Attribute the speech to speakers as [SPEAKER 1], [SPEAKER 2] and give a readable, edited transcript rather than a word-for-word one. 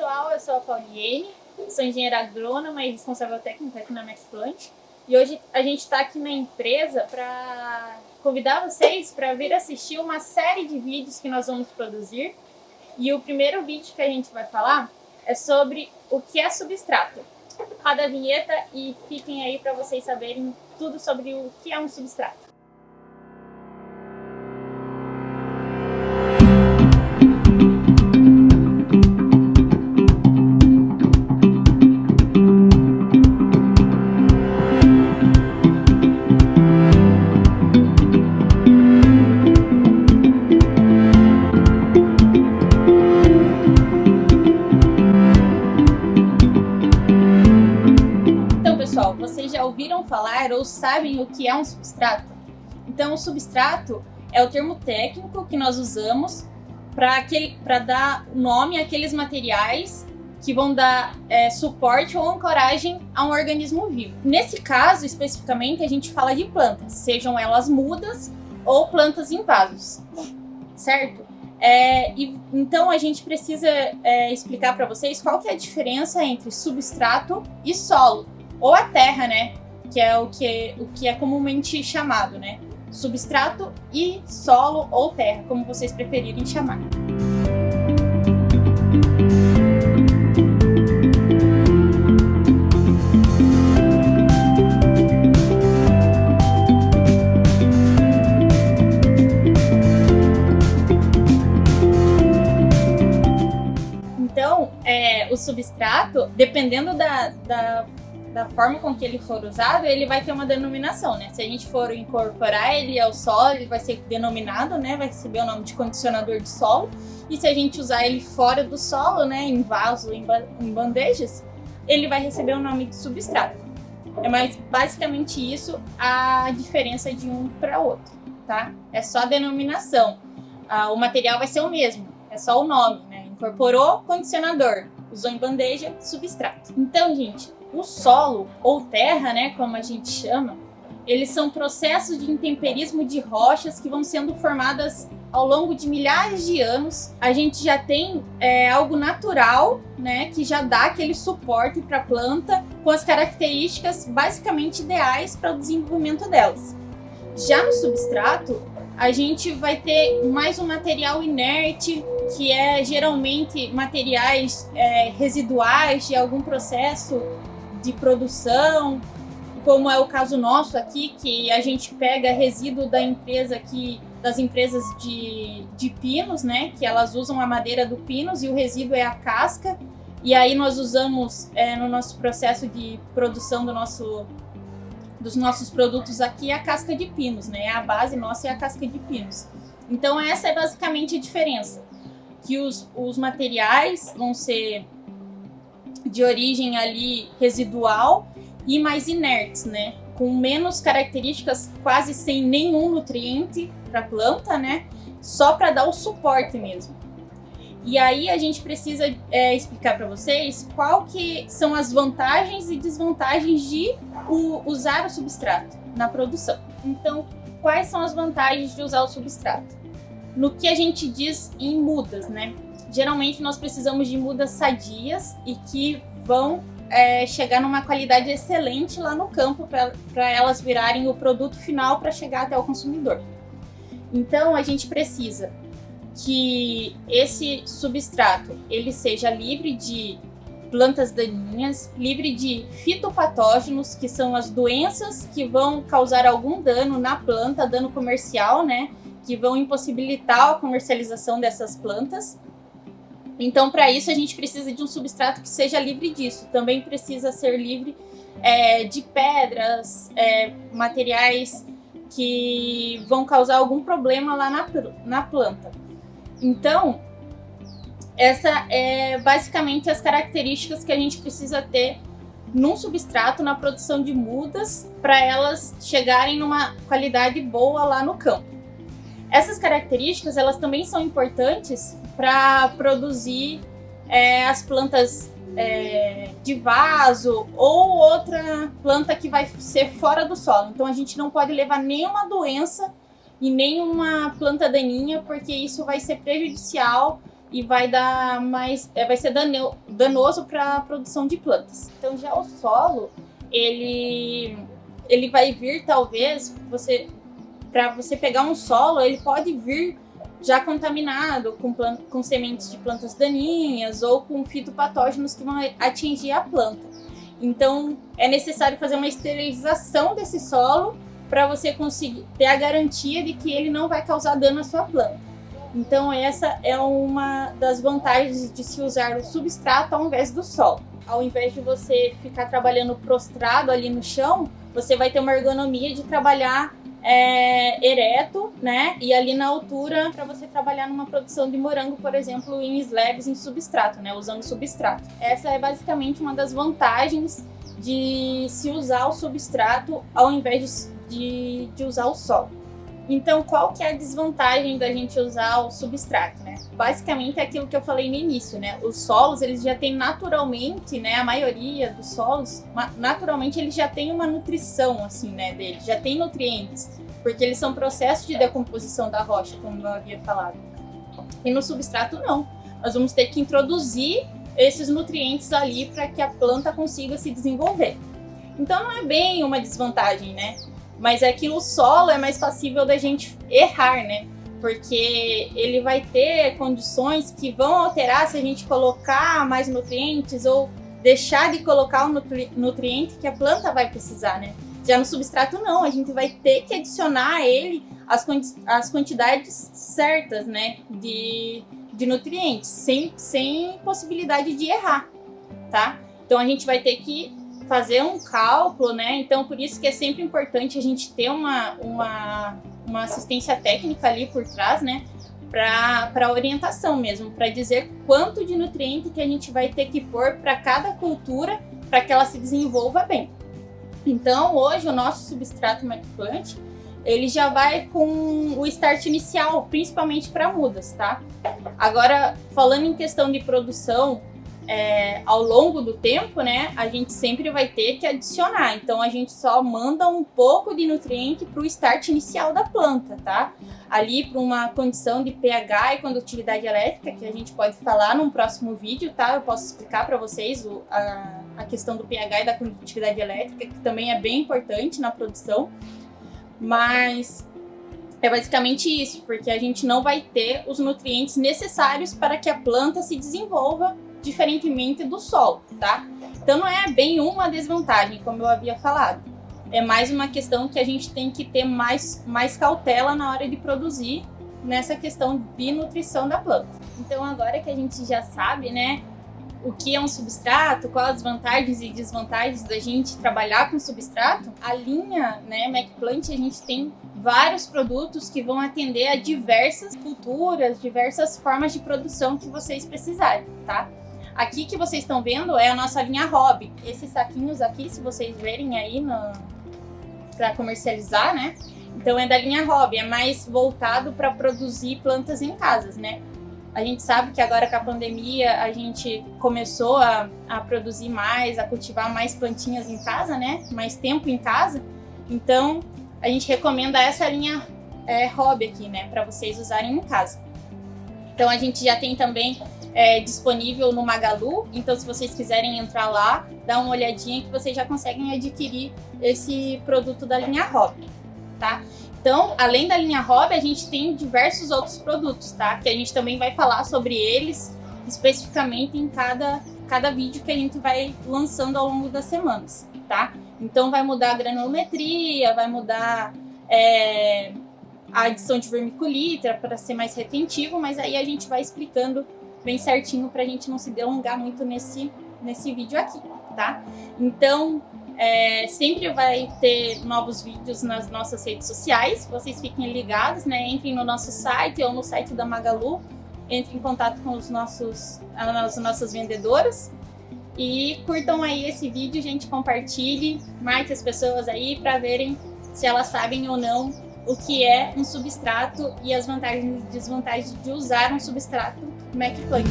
[SPEAKER 1] pessoal, eu sou a Pauliene, sou engenheira agrônoma e responsável técnica aqui na MaxPlant. E hoje a gente está aqui na empresa para convidar vocês para vir assistir uma série de vídeos que nós vamos produzir. E o primeiro vídeo que a gente vai falar é sobre o que é substrato. Roda a vinheta e fiquem aí para vocês saberem tudo sobre o que é um substrato. Vocês já ouviram falar ou sabem o que é um substrato? Então, o substrato é o termo técnico que nós usamos para dar nome àqueles materiais que vão dar suporte ou ancoragem a um organismo vivo. Nesse caso, especificamente, a gente fala de plantas, sejam elas mudas ou plantas em vasos, certo? Então, a gente precisa explicar para vocês qual que é a diferença entre substrato e solo. Ou a terra, né? Que é o que é comumente chamado, né? Substrato e solo ou terra, como vocês preferirem chamar. Então, o substrato, dependendo da forma com que ele for usado, ele vai ter uma denominação, né? Se a gente for incorporar ele ao solo, ele vai ser denominado, né? Vai receber o nome de condicionador de solo. E se a gente usar ele fora do solo, né? Em vaso, em bandejas, ele vai receber o nome de substrato. Mas basicamente isso a diferença de um para outro, tá? É só a denominação. O material vai ser o mesmo, é só o nome, né? Incorporou, condicionador. Usou em bandeja, substrato. Então, gente, o solo, ou terra, né, como a gente chama, eles são processos de intemperismo de rochas que vão sendo formadas ao longo de milhares de anos. A gente já tem algo natural, né, que já dá aquele suporte para a planta com as características basicamente ideais para o desenvolvimento delas. Já no substrato, a gente vai ter mais um material inerte, que é geralmente materiais residuais de algum processo de produção, como é o caso nosso aqui, que a gente pega resíduo da empresa aqui, das empresas de pinos, né, que elas usam a madeira do pinos e o resíduo é a casca, e aí nós usamos no nosso processo de produção dos nossos produtos aqui a casca de pinos, né, a base nossa é a casca de pinos. Então essa é basicamente a diferença, que os materiais vão ser de origem ali residual e mais inertes, né? Com menos características, quase sem nenhum nutriente para a planta, né? Só para dar o suporte mesmo. E aí a gente precisa explicar para vocês qual que são as vantagens e desvantagens de usar o substrato na produção. Então, quais são as vantagens de usar o substrato? No que a gente diz em mudas, né? Geralmente nós precisamos de mudas sadias e que vão chegar numa qualidade excelente lá no campo para elas virarem o produto final para chegar até o consumidor. Então a gente precisa que esse substrato ele seja livre de plantas daninhas, livre de fitopatógenos, que são as doenças que vão causar algum dano na planta, dano comercial, né? Que vão impossibilitar a comercialização dessas plantas. Então, para isso, a gente precisa de um substrato que seja livre disso. Também precisa ser livre de pedras, materiais que vão causar algum problema lá na planta. Então, essa é basicamente as características que a gente precisa ter num substrato, na produção de mudas, para elas chegarem numa qualidade boa lá no campo. Essas características, elas também são importantes para produzir as plantas de vaso ou outra planta que vai ser fora do solo. Então a gente não pode levar nenhuma doença e nenhuma planta daninha, porque isso vai ser prejudicial e vai dar mais, vai ser danoso para a produção de plantas. Então já o solo, ele vai vir talvez, para você pegar um solo, ele pode vir já contaminado com sementes de plantas daninhas ou com fitopatógenos que vão atingir a planta. Então é necessário fazer uma esterilização desse solo para você conseguir ter a garantia de que ele não vai causar dano à sua planta. Então essa é uma das vantagens de se usar o substrato ao invés do solo. Ao invés de você ficar trabalhando prostrado ali no chão, você vai ter uma ergonomia de trabalhar ereto, né? E ali na altura, para você trabalhar numa produção de morango, por exemplo, em slabs em substrato, né? Usando substrato. Essa é basicamente uma das vantagens de se usar o substrato ao invés de usar o solo. Então, qual que é a desvantagem da gente usar o substrato, né? Basicamente é aquilo que eu falei no início, né? Os solos, eles já têm naturalmente, né? A maioria dos solos, naturalmente, eles já têm uma nutrição, assim, né? Deles, já tem nutrientes, porque eles são processos de decomposição da rocha, como eu havia falado. E no substrato, não. Nós vamos ter que introduzir esses nutrientes ali para que a planta consiga se desenvolver. Então, não é bem uma desvantagem, né? Mas é que o solo é mais passível da gente errar, né? Porque ele vai ter condições que vão alterar se a gente colocar mais nutrientes ou deixar de colocar o nutriente que a planta vai precisar, né? Já no substrato não, a gente vai ter que adicionar a ele as quantidades certas, né? De nutrientes, sem possibilidade de errar, tá? Então a gente vai ter que fazer um cálculo, né? Então, por isso que é sempre importante a gente ter uma assistência técnica ali por trás, né? Para orientação mesmo, para dizer quanto de nutriente que a gente vai ter que pôr para cada cultura para que ela se desenvolva bem. Então, hoje o nosso substrato MacPlant, ele já vai com o start inicial, principalmente para mudas, tá? Agora, falando em questão de produção, ao longo do tempo, né, a gente sempre vai ter que adicionar. Então, a gente só manda um pouco de nutriente para o start inicial da planta, tá? Ali para uma condição de pH e condutividade elétrica, que a gente pode falar num próximo vídeo, tá? Eu posso explicar para vocês a questão do pH e da condutividade elétrica, que também é bem importante na produção. Mas é basicamente isso, porque a gente não vai ter os nutrientes necessários para que a planta se desenvolva diferentemente do solo, tá? Então não é bem uma desvantagem, como eu havia falado. É mais uma questão que a gente tem que ter mais cautela na hora de produzir nessa questão de nutrição da planta. Então agora que a gente já sabe, né, o que é um substrato, quais as vantagens e desvantagens da gente trabalhar com substrato, a linha, né, MacPlant, a gente tem vários produtos que vão atender a diversas culturas, diversas formas de produção que vocês precisarem, tá? Aqui que vocês estão vendo é a nossa linha Hobby. Esses saquinhos aqui, se vocês verem aí para comercializar, né? Então é da linha Hobby, é mais voltado para produzir plantas em casas, né? A gente sabe que agora com a pandemia a gente começou a produzir mais, a cultivar mais plantinhas em casa, né? Mais tempo em casa. Então a gente recomenda essa linha Hobby aqui, né? Para vocês usarem em casa. Então a gente já tem também disponível no Magalu, então se vocês quiserem entrar lá, dá uma olhadinha que vocês já conseguem adquirir esse produto da linha Hobby, tá? Então, além da linha Hobby, a gente tem diversos outros produtos, tá? Que a gente também vai falar sobre eles especificamente em cada vídeo que a gente vai lançando ao longo das semanas, tá? Então vai mudar a granulometria, vai mudar a adição de vermiculita para ser mais retentivo, mas aí a gente vai explicando bem certinho pra gente não se delongar muito nesse vídeo aqui, tá? Então, sempre vai ter novos vídeos nas nossas redes sociais, vocês fiquem ligados, né? Entrem no nosso site ou no site da Magalu, entrem em contato com as nossas vendedoras e curtam aí esse vídeo, gente, compartilhe, marque as pessoas aí para verem se elas sabem ou não o que é um substrato e as vantagens e desvantagens de usar um substrato MacPlant.